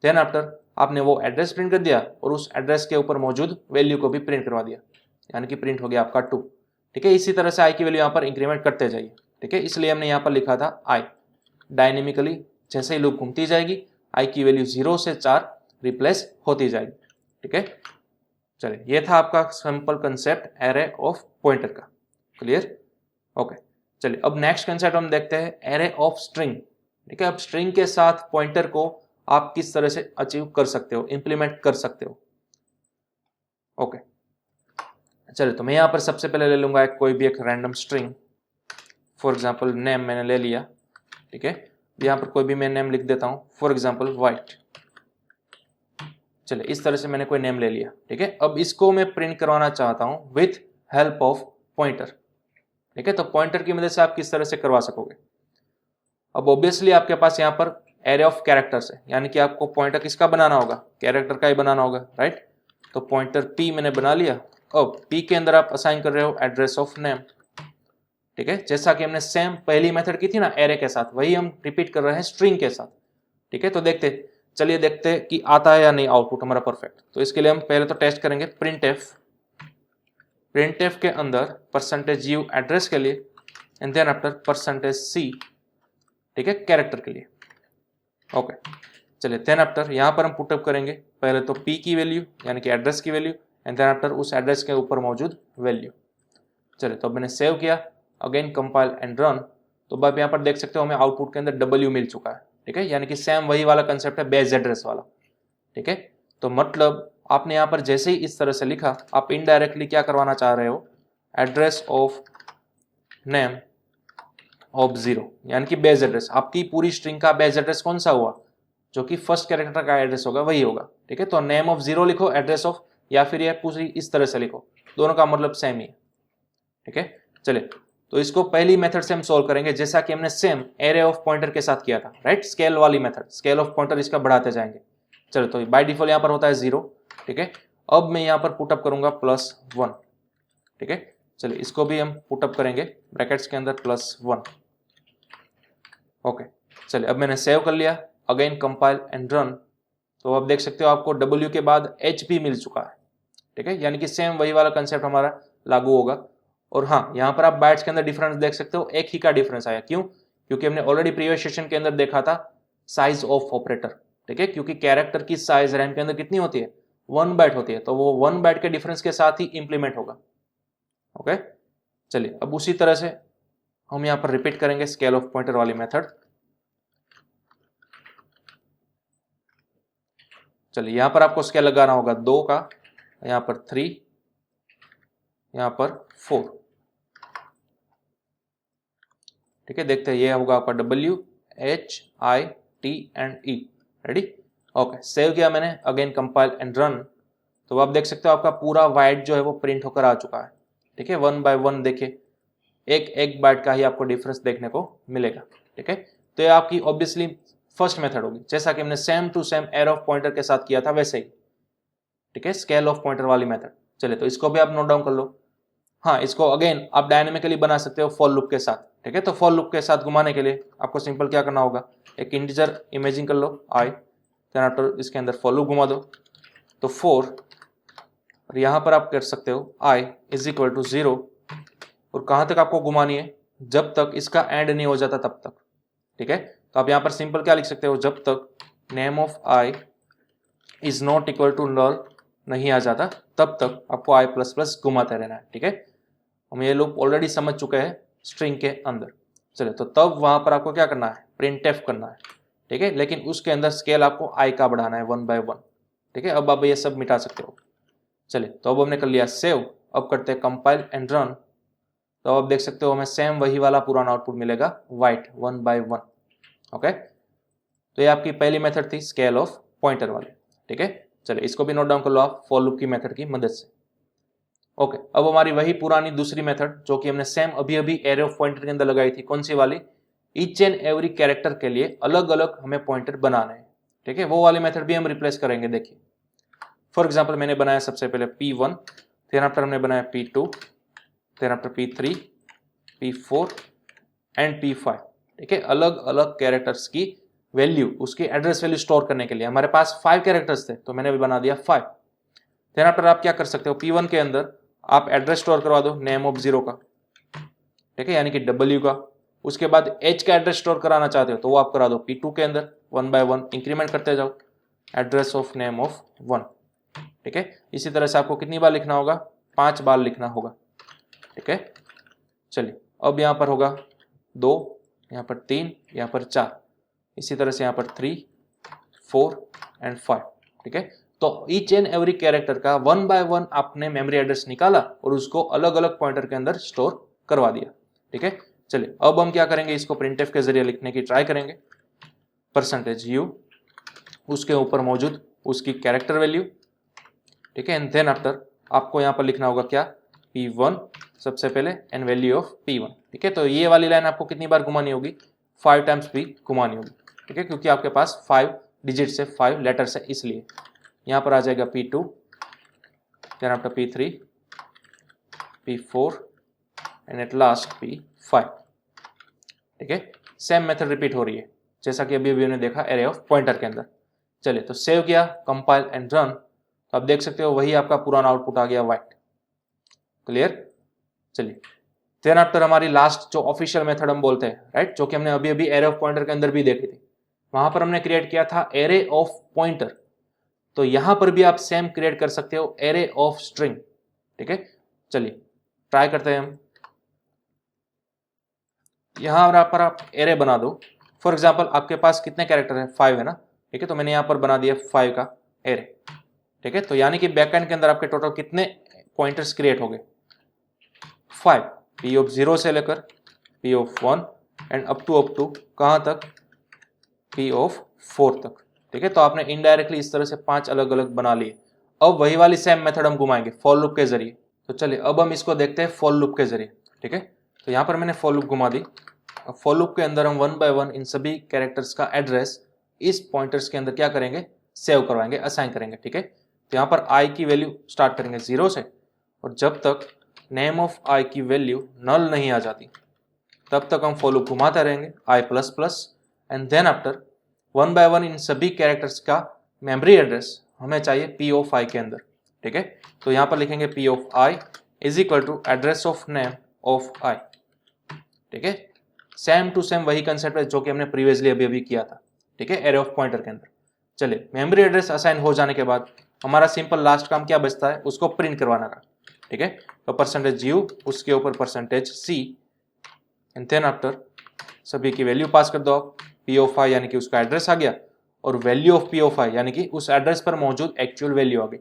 देन आफ्टर आपने वो एड्रेस प्रिंट कर दिया और उस एड्रेस के ऊपर मौजूद वैल्यू को भी प्रिंट करवा दिया, यानी कि प्रिंट हो गया आपका 2। ठीक है, इसी तरह से i की वैल्यू यहाँ पर इंक्रीमेंट करते जाइए। ठीक है, इसलिए हमने यहाँ पर लिखा था i, डायनेमिकली जैसे ही लूप घूमती जाएगी i की वैल्यू 0 से 4 रिप्लेस होती जाएगी। ठीक है, चलिए ये था आपका simple concept array of pointer का। क्लियर, ओके, चलिए अब नेक्स्ट कंसेप्ट हम देखते हैं एरे ऑफ स्ट्रिंग। ठीक है, अब स्ट्रिंग के साथ पॉइंटर को आप किस तरह से अचीव कर सकते हो, इंप्लीमेंट कर सकते हो। ओके, चलिए तो मैं यहाँ पर सबसे पहले ले लूंगा कोई भी एक random string, for example name मैंने ले लिया। ठीक है, यहाँ पर कोई भी मैं नेम लिख देता हूँ, फॉर एग्जाम्पल वाइट। चलिए इस तरह से मैंने कोई नेम ले लिया। ठीक है, अब इसको मैं प्रिंट करवाना चाहता हूँ विथ हेल्प ऑफ पॉइंटर। ठीक है, तो पॉइंटर की मदद से आप किस तरह से करवा सकोगे। अब ऑब्वियसली आपके पास यहाँ पर एरे ऑफ कैरेक्टर्स है, यानी कि आपको पॉइंटर किसका बनाना होगा, कैरेक्टर का ही बनाना होगा, राइट। तो पॉइंटर p मैंने बना लिया। अब p के अंदर आप असाइन कर रहे हो एड्रेस ऑफ नेम। ठीक है, जैसा कि हमने सेम पहली मेथड की थी ना एरे के साथ, वही हम रिपीट कर रहे हैं स्ट्रिंग के साथ। ठीक है, तो चलिए देखते कि आता है या नहीं आउटपुट हमारा परफेक्ट। तो इसके लिए हम पहले तो टेस्ट करेंगे printf के अंदर %u एड्रेस के लिए एंड देन आफ्टर %c, ठीक है, कैरेक्टर के लिए। ओके, चलिए देन आफ्टर यहाँ पर हम पुटअप करेंगे पहले तो p की वैल्यू यानी कि एड्रेस की वैल्यू एंड देन आफ्टर उस एड्रेस के ऊपर मौजूद वैल्यू। चलिए तो अब मैंने सेव किया, अगेन कंपाइल एंड रन, तो अब यहाँ पर देख सकते हो हमें आउटपुट के अंदर w मिल चुका है। ठीक है, यानी कि सेम वही वाला कंसेप्ट है, बेस एड्रेस वाला। ठीक है, तो मतलब आपने यहाँ पर जैसे ही इस तरह से लिखा, आप इनडायरेक्टली क्या करवाना चाह रहे हो, एड्रेस ऑफ नेम ऑफ 0 यानी कि बेस एड्रेस। आपकी पूरी स्ट्रिंग का बेस एड्रेस कौन सा हुआ, जो कि फर्स्ट कैरेक्टर का एड्रेस होगा वही होगा। ठीक है, तो नेम ऑफ 0 लिखो, एड्रेस ऑफ, या फिर ये पूरी इस तरह से लिखो, दोनों का मतलब सेम ही है। ठीक है, चलिए तो इसको पहली मेथड से हम सोल्व करेंगे, जैसा कि हमने सेम एरे ऑफ पॉइंटर के साथ किया था, राइट। स्केल वाली मेथड, स्केल ऑफ पॉइंटर इसका बढ़ाते जाएंगे। चलो तो बाय डिफॉल्ट यहाँ पर होता है 0। ठीक है, अब मैं यहाँ पर पुटअप करूंगा +1। ठीक है, चलिए इसको भी हम पुटअप करेंगे ब्रैकेट्स के अंदर +1। ओके, चलिए अब मैंने सेव कर लिया, अगेन कंपाइल एंड रन। तो अब देख सकते हो आपको W के बाद H भी मिल चुका है, ठीक है, यानी कि सेम वही वाला कंसेप्ट हमारा लागू होगा। और हाँ, यहाँ पर आप बाइट्स के अंदर डिफरेंस देख सकते हो, एक ही का डिफरेंस आया। क्यों? क्योंकि हमने ऑलरेडी प्रीवियस सेशन के अंदर देखा था साइज ऑफ ऑपरेटर, ठीक है, क्योंकि कैरेक्टर की साइज रैम के अंदर कितनी होती है, 1 बाइट होती है, तो वो 1 बाइट के डिफरेंस के साथ ही इंप्लीमेंट होगा। ओके, चलिए अब उसी तरह से हम यहाँ पर रिपीट करेंगे स्केल ऑफ पॉइंटर वाली मेथड। चलिए यहाँ पर आपको स्केल लगाना होगा 2 का, यहाँ पर 3, यहाँ पर 4, ठीक है। देखते हैं, ये होगा आपका W H I T and E। Ready? Okay, save किया मैंने, अगेन कंपाइल एंड रन। तो आप देख सकते हो आपका पूरा वाइट जो है वो प्रिंट होकर आ चुका है, ठीक है। 1 बाय 1 देखिए, एक बाइट का ही आपको डिफरेंस देखने को मिलेगा, ठीक है। तो ये आपकी ऑब्वियसली फर्स्ट मेथड होगी, जैसा कि हमने same to same array of pointer के साथ किया था वैसे ही, ठीक है, स्केल ऑफ पॉइंटर वाली मेथड। चलिए तो इसको भी आप नोट डाउन कर लो। हाँ, इसको अगेन आप डायनेमिकली बना सकते हो फॉर लूप के साथ, ठीक है। तो फॉर लूप के साथ घुमाने के लिए आपको सिंपल क्या करना होगा, एक इंटीजर इमेजिन कर लो I, देन आफ्टर इसके अंदर फॉर लूप घुमा दो, तो 4, और यहाँ पर आप कर सकते हो I = 0, और कहाँ तक आपको घुमानी है, जब तक इसका एंड नहीं हो जाता तब तक, ठीक है। तो आप यहाँ पर सिंपल क्या लिख सकते हो, जब तक name of I is not equal to null नहीं आ जाता तब तक आपको I++ घुमाते रहना है, ठीक है। हम ये लूप ऑलरेडी समझ चुके हैं स्ट्रिंग के अंदर। चलिए तो तब वहां पर आपको क्या करना है, प्रिंटफ करना है, ठीक है, लेकिन उसके अंदर स्केल आपको I का बढ़ाना है 1 बाय 1, ठीक है। अब आप ये सब मिटा सकते हो। चलिए तो अब हमने कर लिया सेव, अब करते हैं कंपाइल एंड रन। तो अब देख सकते हो हमें सेम वही वाला पुराना आउटपुट मिलेगा वाइट 1 बाय 1। ओके, तो ये आपकी पहली मेथड थी स्केल ऑफ पॉइंटर वाली, ठीक है। चलिए इसको भी नोट डाउन कर लो आप फॉर लूप की मेथड की मदद से। ओके, अब हमारी वही पुरानी दूसरी मेथड जो कि हमने सेम अभी एरे ऑफ पॉइंटर के अंदर लगाई थी, कौन सी वाली, ईच एंड एवरी कैरेक्टर के लिए अलग अलग हमें पॉइंटर बनाने हैं, ठीक है। वो वाली मेथड भी हम रिप्लेस करेंगे। देखिए फॉर एग्जांपल मैंने बनाया सबसे पहले P1, देन आफ्टर हमने बनाया P2, then after P3, P4 and P5, ठीक है। अलग अलग कैरेक्टर्स की वैल्यू, उसकी एड्रेस वैल्यू स्टोर करने के लिए हमारे पास 5 कैरेक्टर्स थे, तो मैंने भी बना दिया 5। देन आफ्टर आप क्या कर सकते हो, P1 के अंदर आप एड्रेस स्टोर करवा दो नेम ऑफ 0 का, ठीक है, यानी कि W का। उसके बाद H का एड्रेस स्टोर कराना चाहते हो तो वो आप करा दो P2 के अंदर 1 बाय 1 इंक्रीमेंट करते जाओ, एड्रेस ऑफ नेम ऑफ 1, ठीक है। इसी तरह से आपको कितनी बार लिखना होगा, 5 बार लिखना होगा, ठीक है। चलिए अब यहाँ पर होगा 2, यहाँ पर 3, यहाँ पर 4, इसी तरह से यहाँ पर 3, 4 एंड 5, ठीक है। तो ईच एंड एवरी कैरेक्टर का 1 बाय 1 आपने मेमोरी एड्रेस निकाला और उसको अलग अलग पॉइंटर के अंदर स्टोर करवा दिया, ठीक है। चलिए अब हम क्या करेंगे, इसको प्रिंटफ के जरिए लिखने की ट्राई करेंगे। %u, उसके ऊपर मौजूद उसकी कैरेक्टर वैल्यू, ठीक है, एंड देन आफ्टर आपको यहाँ पर लिखना होगा क्या, P1 सबसे पहले एंड वैल्यू ऑफ P1, ठीक है। तो ये वाली लाइन आपको कितनी बार घुमानी होगी, 5 टाइम्स भी घुमानी होगी, ठीक है, क्योंकि आपके पास 5 डिजिट से 5 लेटर्स है, इसलिए यहाँ पर आ जाएगा P2, then after P3, P4 and at last P5, ठीक है। सेम मेथड रिपीट हो रही है जैसा कि अभी हमने देखा एरे ऑफ पॉइंटर के अंदर। चलिए तो सेव किया, कंपाइल एंड रन, तो आप देख सकते हो वही आपका पुराना आउटपुट आ गया वाइट। क्लियर? चलिए देन आफ्टर हमारी लास्ट जो ऑफिशियल मेथड हम बोलते हैं, राइट, जो कि हमने अभी एरे ऑफ पॉइंटर के अंदर भी देखी थी, वहां पर हमने क्रिएट किया था एरे ऑफ पॉइंटर। तो यहां पर भी आप सेम क्रिएट कर सकते हो एरे ऑफ स्ट्रिंग, ठीक है। चलिए ट्राई करते हैं हम। यहां पर आप एरे बना दो। फॉर एग्जांपल आपके पास कितने कैरेक्टर है, 5 है ना, ठीक है। तो मैंने यहां पर बना दिया 5 का एरे, ठीक है। तो यानी कि बैकएंड के अंदर आपके टोटल कितने पॉइंटर्स क्रिएट हो गए, 5, P ऑफ 0 से लेकर P of 1 and up to कहां तक, P ऑफ 4 तक, ठीक है। तो आपने इनडायरेक्टली इस तरह से 5 अलग अलग बना लिए। अब वही वाली सेम मेथड हम घुमाएंगे फॉर लूप के जरिए। तो चलिए अब हम इसको देखते हैं फॉर लूप के जरिए, ठीक है। तो यहाँ पर मैंने फॉर लूप घुमा दी। अब फॉर लूप के अंदर हम 1 बाय 1 इन सभी कैरेक्टर्स का एड्रेस इस पॉइंटर्स के अंदर क्या करेंगे, सेव करवाएंगे, असाइन करेंगे, ठीक है। तो यहाँ पर I की वैल्यू स्टार्ट करेंगे 0 से, और जब तक नेम ऑफ आई की वैल्यू नल नहीं आ जाती तब तक हम फॉर लूप घुमाते रहेंगे i plus plus and then after 1 by 1 इन सभी कैरेक्टर्स का मेमोरी एड्रेस हमें चाहिए पी ऑफ आई के अंदर। ठीक है, तो यहाँ पर लिखेंगे p of i is equal to address of name of i. ठीक है, सेम टू सेम वही कंसेप्ट है जो कि हमने प्रीवियसली अभी अभी किया था। ठीक है, एरे ऑफ पॉइंटर के अंदर। चलिए, मेमोरी एड्रेस असाइन हो जाने के बाद हमारा सिंपल लास्ट काम क्या बचता है, उसको प्रिंट करवाना का। ठीक है, तो परसेंटेज यू उसके ऊपर percentage c and then after सभी की वैल्यू पास कर दो आप। पी ऑफ आई यानी कि उसका एड्रेस आ गया और वैल्यू ऑफ पी ऑफ आई यानी कि उस एड्रेस पर मौजूद एक्चुअल वैल्यू आ गई।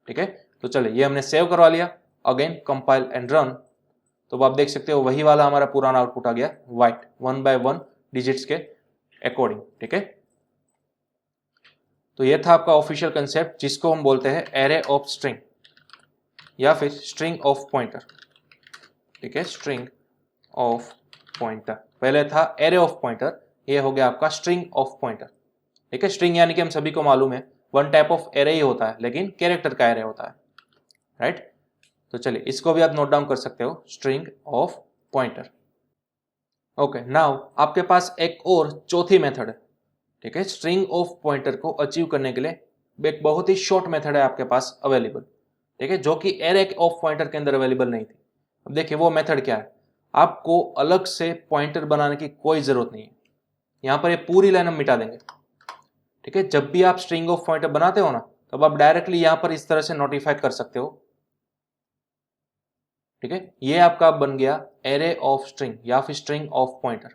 ठीक है, तो चलिए ये हमने सेव करवा लिया। अगेन कंपाइल एंड रन, तो आप देख सकते हो वही वाला हमारा पुराना आउटपुट आ गया वाइट 1 बाय 1 डिजिट्स के अकॉर्डिंग। ठीक है, तो ये था आपका ऑफिशियल कंसेप्ट जिसको हम बोलते हैं एरे ऑफ स्ट्रिंग या फिर स्ट्रिंग ऑफ पॉइंटर। ठीक है, स्ट्रिंग ऑफ पॉइंटर पहले था एरे ऑफ पॉइंटर, ये हो गया आपका स्ट्रिंग ऑफ पॉइंटर। ठीक है, स्ट्रिंग यानी कि हम सभी को मालूम है वन टाइप ऑफ एरे ही होता है लेकिन कैरेक्टर का एरे होता है। राइट, तो चलिए इसको भी आप नोट डाउन कर सकते हो, string of pointer. Okay, now आपके पास एक और चौथी मेथड है। ठीक है, स्ट्रिंग ऑफ पॉइंटर को अचीव करने के लिए एक बहुत ही शॉर्ट मेथड है आपके पास अवेलेबल। ठीक है, जो कि एरे ऑफ पॉइंटर के अंदर अवेलेबल नहीं थी। अब देखिए वो मेथड क्या है, आपको अलग से पॉइंटर बनाने की कोई जरूरत नहीं है। यहां पर ये पूरी लाइन हम मिटा देंगे। ठीक है, जब भी आप स्ट्रिंग ऑफ पॉइंटर बनाते हो ना, तब आप डायरेक्टली यहां पर इस तरह से नोटिफाई कर सकते हो। ठीक है, ये आपका बन गया एरे ऑफ स्ट्रिंग या फिर स्ट्रिंग ऑफ पॉइंटर।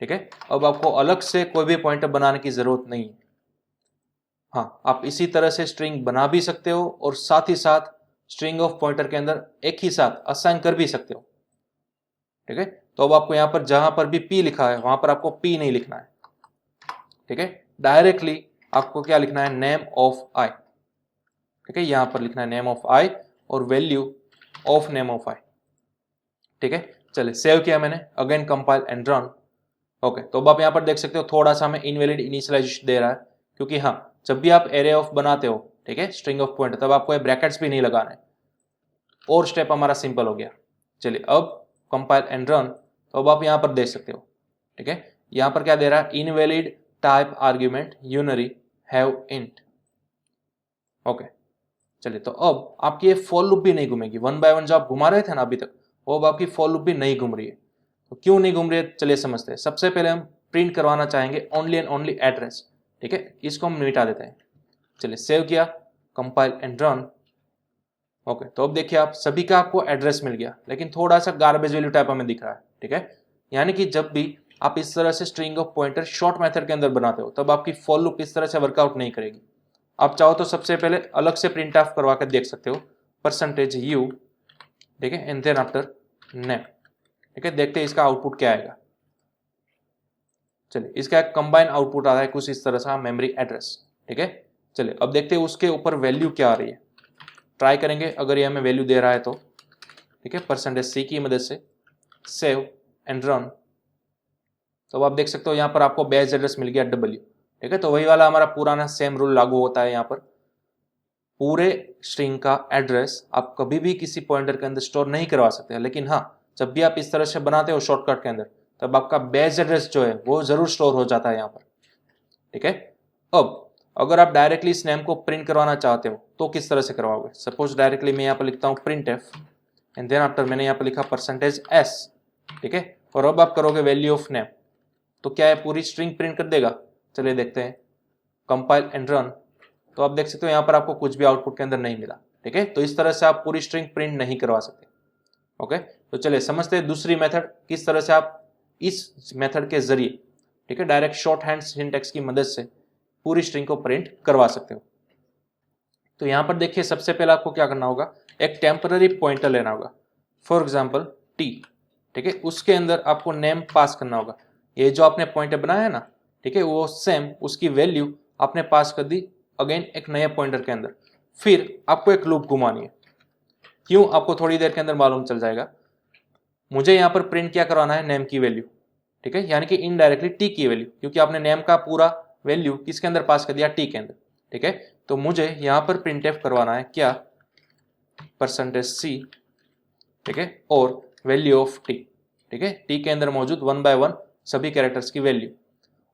ठीक है, अब आपको अलग से कोई भी पॉइंटर बनाने की जरूरत नहीं है। हाँ, आप इसी तरह से स्ट्रिंग बना भी सकते हो और साथ ही साथ स्ट्रिंग ऑफ पॉइंटर के अंदर एक ही साथ असाइन कर भी सकते हो। ठीक है, तो अब आपको यहां पर जहां पर भी पी लिखा है वहां पर आपको पी नहीं लिखना है। ठीक है, डायरेक्टली आपको क्या लिखना है, नेम ऑफ आई। ठीक है, यहां पर लिखना है नेम ऑफ आई और value of name of i. ठीक है, चलिए सेव किया मैंने, again compile and run. Okay, तो अब आप यहां पर देख सकते हो थोड़ा सा हमें इनवैलिड इनिशियलाइजेशन दे रहा है क्योंकि हाँ, जब भी आप एरे ऑफ बनाते हो, ठीक है, स्ट्रिंग ऑफ पॉइंटर, तब आपको ब्रैकेट्स भी नहीं लगाना है और स्टेप हमारा सिंपल हो गया। चलिए अब कंपाइल एंड रन, तो अब आप यहां पर देख सकते हो। ठीक है, यहां पर क्या दे रहा है, invalid type argument unary have int. Okay, चलिए तो अब आपकी ये फॉर लूप भी नहीं घूमेगी। 1 बाय 1 जो आप घुमा रहे थे ना अभी तक, वो अब आपकी फॉर लूप भी नहीं घूम रही है। तो क्यों नहीं घूम रही है, चलिए समझते हैं। सबसे पहले हम प्रिंट करवाना चाहेंगे ओनली एंड ओनली एड्रेस। ठीक है, इसको हम मिटा देते हैं। चलिए सेव किया, कंपाइल एंड रन। ओके, तो अब देखिए आप सभी का आपको एड्रेस मिल गया, लेकिन थोड़ा सा गार्बेज वैल्यू टाइप हमें दिख रहा है। ठीक है, यानी कि जब भी आप इस तरह से string of pointer short method के अंदर बनाते हो, तब आपकी फॉर लूप इस तरह से वर्कआउट नहीं करेगी। आप चाहो तो सबसे पहले अलग से प्रिंट ऑफ करवा कर देख सकते हो, परसेंटेज यू। ठीक है, एंड देन आफ्टर नेम। ठीक है, देखते हैं इसका आउटपुट क्या आएगा। चलिए, इसका एक कंबाइन आउटपुट आ रहा है कुछ इस तरह से, मेमोरी एड्रेस। ठीक है, चलिए अब देखते हैं उसके ऊपर वैल्यू क्या आ रही है। ट्राई करेंगे अगर ये हमें वैल्यू दे रहा है तो। ठीक है, परसेंटेज सी की मदद से सेव एंड रन, तो आप देख सकते हो यहाँ पर आपको बेस एड्रेस मिल गया डब्ल्यू। ठीक है, तो वही वाला हमारा पुराना सेम रूल लागू होता है। यहाँ पर पूरे स्ट्रिंग का एड्रेस आप कभी भी किसी पॉइंटर के अंदर स्टोर नहीं करवा सकते, लेकिन हाँ, जब भी आप इस तरह से बनाते हो शॉर्टकट के अंदर, तब आपका बेस एड्रेस जो है वो जरूर स्टोर हो जाता है यहाँ पर। ठीक है, अब अगर आप डायरेक्टली इस नेम को प्रिंट करवाना चाहते हो तो किस तरह से करवाओगे। सपोज डायरेक्टली मैं यहाँ पर लिखता हूँ printf and then after मैंने यहाँ पर लिखा परसेंटेज एस। ठीक है, और अब आप करोगे वैल्यू ऑफ नेम, तो क्या है पूरी स्ट्रिंग प्रिंट कर देगा। चलिए देखते हैं, कंपाइल एंड रन, तो आप देख सकते हो यहाँ पर आपको कुछ भी आउटपुट के अंदर नहीं मिला। ठीक है, तो इस तरह से आप पूरी स्ट्रिंग प्रिंट नहीं करवा सकते। ओके, तो चलिए समझते हैं दूसरी मेथड, किस तरह से आप इस मेथड के जरिए, ठीक है, डायरेक्ट शॉर्ट हैंड सिंटैक्स की मदद से पूरी स्ट्रिंग को प्रिंट करवा सकते हो। तो यहां पर देखिए सबसे पहले आपको क्या करना होगा, एक टेम्पररी पॉइंटर लेना होगा, फॉर एग्जांपल टी। ठीक है, उसके अंदर आपको नेम पास करना होगा। ये जो आपने पॉइंटर बनाया है ना, ठीक है, वो सेम उसकी वैल्यू आपने पास कर दी अगेन एक नए पॉइंटर के अंदर। फिर आपको एक लूप घुमानी है। क्यों, आपको थोड़ी देर के अंदर मालूम चल जाएगा। मुझे यहाँ पर प्रिंट क्या करवाना है, नेम की वैल्यू। ठीक है, यानी कि इनडायरेक्टली टी की वैल्यू, क्योंकि आपने नेम का पूरा वैल्यू किसके अंदर पास कर दिया, टी के अंदर। ठीक है, तो मुझे यहाँ पर प्रिंट एफ करवाना है क्या, परसेंटेज सी, ठीक है, और वैल्यू ऑफ टी, ठीक है, टी के अंदर मौजूद 1 by 1 सभी कैरेक्टर्स की वैल्यू,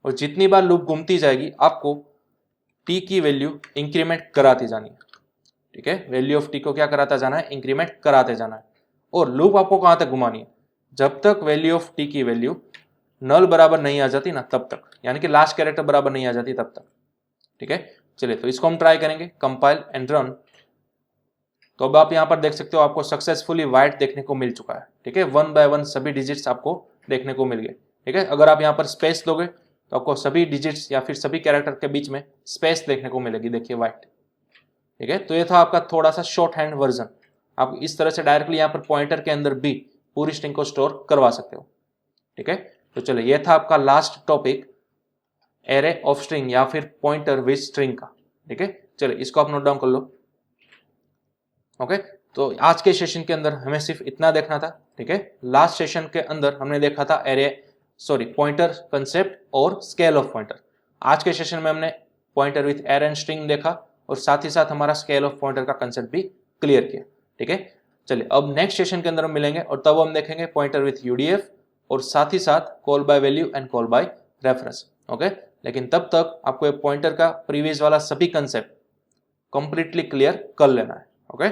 और जितनी बार लूप घूमती जाएगी आपको टी की वैल्यू इंक्रीमेंट कराती जानी है, ठीक है, वैल्यू ऑफ टी को क्या कराता जाना है, इंक्रीमेंट कराते जाना है। और लूप आपको कहां तक घुमानी है, जब तक वैल्यू ऑफ टी की वैल्यू नल बराबर नहीं आ जाती ना तब तक, यानी कि लास्ट कैरेक्टर बराबर नहीं आ जाती तब तक, ठीक है। चलिए तो इसको हम ट्राई करेंगे, कंपाइल एंड रन। तो अब आप यहां पर देख सकते हो आपको सक्सेसफुली वाइट देखने को मिल चुका है, ठीक है, 1 by 1 सभी डिजिट्स आपको देखने को मिल गए, ठीक है। अगर आप यहां पर स्पेस दोगे तो आपको सभी डिजिट्स या फिर सभी कैरेक्टर के बीच में स्पेस देखने को मिलेगी, देखिए वाइट, ठीक है। तो ये था आपका थोड़ा सा शॉर्ट हैंड वर्जन, आप इस तरह से डायरेक्टली यहाँ पर पॉइंटर के अंदर भी पूरी स्ट्रिंग को स्टोर करवा सकते हो, ठीक है। तो चलो ये था आपका last topic, array of string या फिर पॉइंटर विद स्ट्रिंग का, ठीक है। चलिए इसको आप नोट डाउन कर लो, ओके। तो आज के सेशन के अंदर हमें सिर्फ इतना देखना था, ठीक है। लास्ट सेशन के अंदर हमने देखा था पॉइंटर कंसेप्ट और स्केल ऑफ पॉइंटर। आज के सेशन में हमने pointer with array and string देखा और साथ ही साथ हमारा स्केल ऑफ पॉइंटर का कंसेप्ट भी क्लियर किया, ठीक है। चलिए अब नेक्स्ट सेशन के अंदर हम मिलेंगे और तब हम देखेंगे पॉइंटर विथ यूडीएफ और साथ ही साथ call by value and call by reference, okay. लेकिन तब तक आपको पॉइंटर का प्रीवियस वाला सभी कंसेप्ट कंप्लीटली क्लियर कर लेना है, ओके।